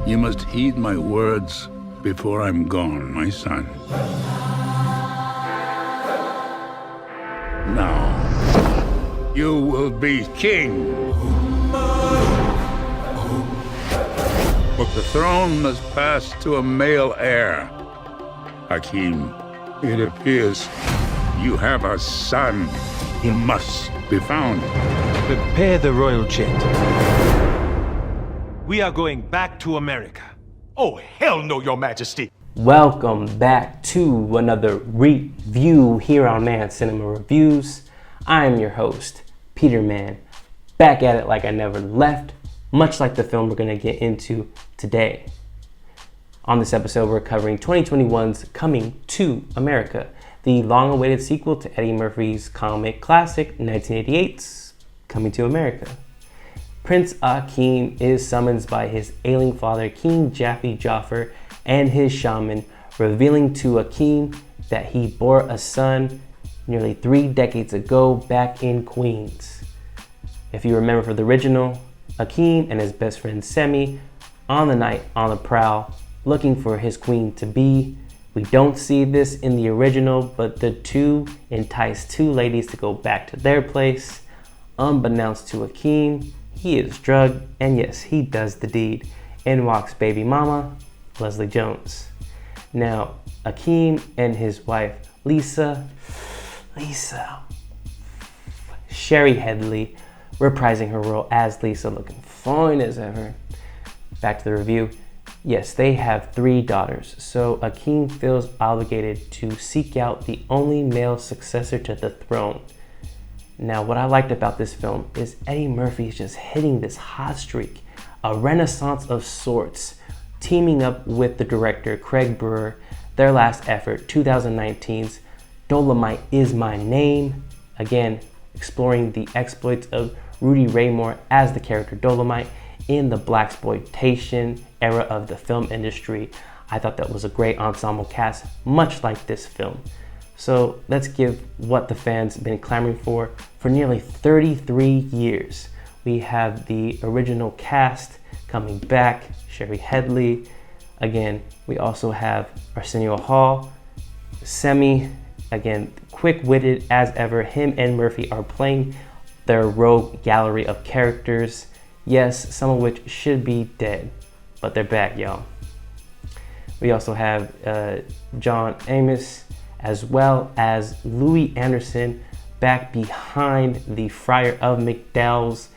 You must heed my words before I'm gone, my son. Now, you will be king. But the throne must pass to a male heir. Hakim, it appears you have a son. He must be found. Prepare the royal jet. We are going back to America. Oh, hell no, Your Majesty. Welcome back to another review here on MANN Cinema Reviews. I am your host, Peter Mann, back at it like I never left, much like the film we're going to get into today. On this episode, we're covering 2021's Coming to America, the long-awaited sequel to Eddie Murphy's comic classic 1988's Coming to America. Prince Akeem is summoned by his ailing father, King Jaffe Joffer, and his shaman, revealing to Akeem that he bore a son nearly 3 decades ago back in Queens. If you remember from the original, Akeem and his best friend Semi on the night on the prowl, looking for his queen-to-be. We don't see this in the original, but the two entice 2 ladies to go back to their place. Unbeknownst to Akeem, he is drugged, and yes, he does the deed. In walks baby mama, Leslie Jones. Now, Akeem and his wife, Lisa, Sherry Headley, reprising her role as Lisa, looking fine as ever. Back to the review. Yes, they have 3 daughters, so Akeem feels obligated to seek out the only male successor to the throne. Now, what I liked about this film is Eddie Murphy is just hitting this hot streak, a renaissance of sorts, teaming up with the director Craig Brewer, their last effort, 2019's Dolomite Is My Name, again, exploring the exploits of Rudy Raymore as the character Dolomite in the blaxploitation era of the film industry. I thought that was a great ensemble cast, much like this film. So let's give what the fans been clamoring for nearly 33 years. We have the original cast coming back, Sherry Headley. Again, we also have Arsenio Hall, Semi, again, quick-witted as ever. Him and Murphy are playing their rogue gallery of characters. Yes, some of which should be dead, but they're back, y'all. We also have John Amos, as well as Louis Anderson, back behind the Friar of McDowell's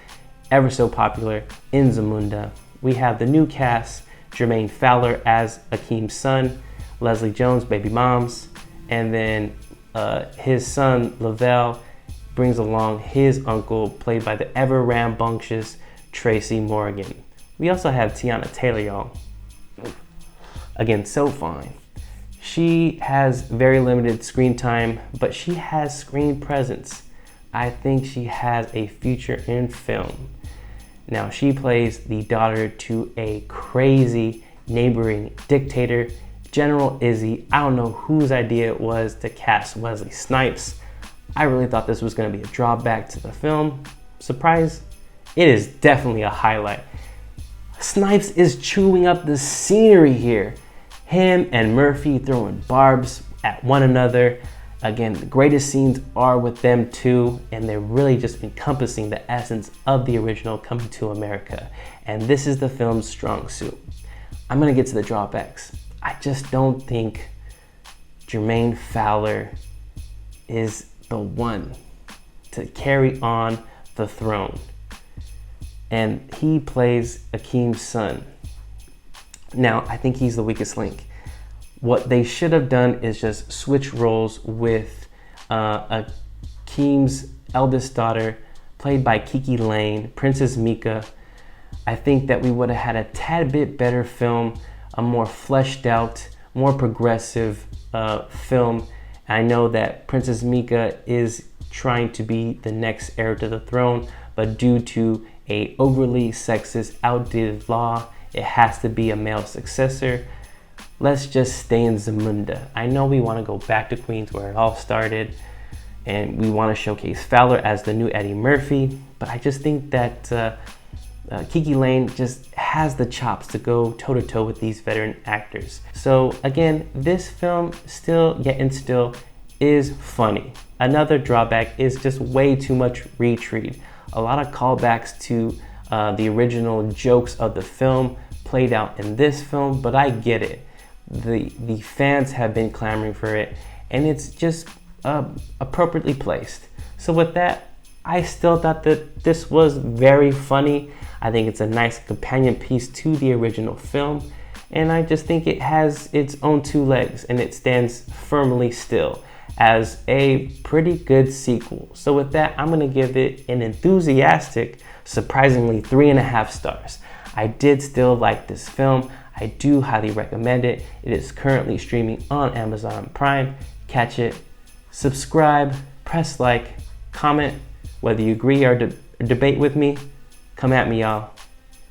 ever so popular In Zamunda. We have the new cast, Jermaine Fowler as Akeem's son, Leslie Jones, baby moms, and then his son, Lavelle, brings along his uncle, played by the ever rambunctious Tracy Morgan. We also have Tiana Taylor, y'all. Again, so fine. She has very limited screen time, but she has screen presence. I think she has a future in film. Now, she plays the daughter to a crazy neighboring dictator, General Izzy. I don't know whose idea it was to cast Wesley Snipes. I really thought this was going to be a drawback to the film. Surprise, it is definitely a highlight. Snipes is chewing up the scenery here. Him and Murphy throwing barbs at one another. Again, the greatest scenes are with them two, and they're really just encompassing the essence of the original Coming to America. And this is the film's strong suit. I'm gonna get to the drawbacks. I just don't think Jermaine Fowler is the one to carry on the throne. And he plays Akeem's son. Now, I think he's the weakest link. What they should have done is just switch roles with Akeem's eldest daughter, played by Kiki Lane, Princess Mika. I think that we would have had a tad bit better film, a more fleshed out, more progressive film. I know that Princess Mika is trying to be the next heir to the throne, but due to a overly sexist, outdated law, it has to be a male successor. Let's just stay in Zamunda. I know we want to go back to Queens where it all started, and we want to showcase Fowler as the new Eddie Murphy, but I just think that Kiki Lane just has the chops to go toe-to-toe with these veteran actors. So again, this film still is funny. Another drawback is just way too much retread. A lot of callbacks to the original jokes of the film played out in this film, but I get it. The fans have been clamoring for it, and it's just appropriately placed. So with that, I still thought that this was very funny. I think it's a nice companion piece to the original film, and I just think it has its own two legs and it stands firmly still as a pretty good sequel. So with that, I'm gonna give it an enthusiastic, surprisingly 3.5 stars. I did still like this film. I do highly recommend it. It is currently streaming on Amazon Prime. Catch it, subscribe, press like, comment. Whether you agree or debate with me, come at me, y'all.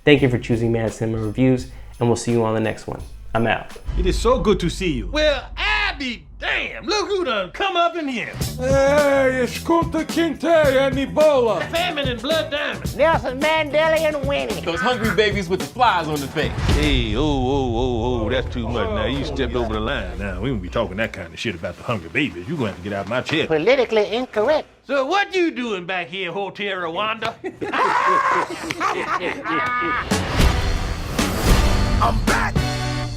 Thank you for choosing MANN Cinema Reviews, and we'll see you on the next one. I'm out. It is so good to see you. Well, I be damn. Look who done come up in here. Hey, it's Kunta Kinte and Ebola. Famine and Blood Diamond. Nelson Mandela and Winnie. Those hungry babies with the flies on their face. Hey, oh, that's too much. Now you stepped over the line. Now we won't be talking that kind of shit about the hungry babies. You're gonna have to get out of my chair. Politically incorrect. So what you doing back here, Hotel Rwanda? I'm back.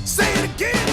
Say it again.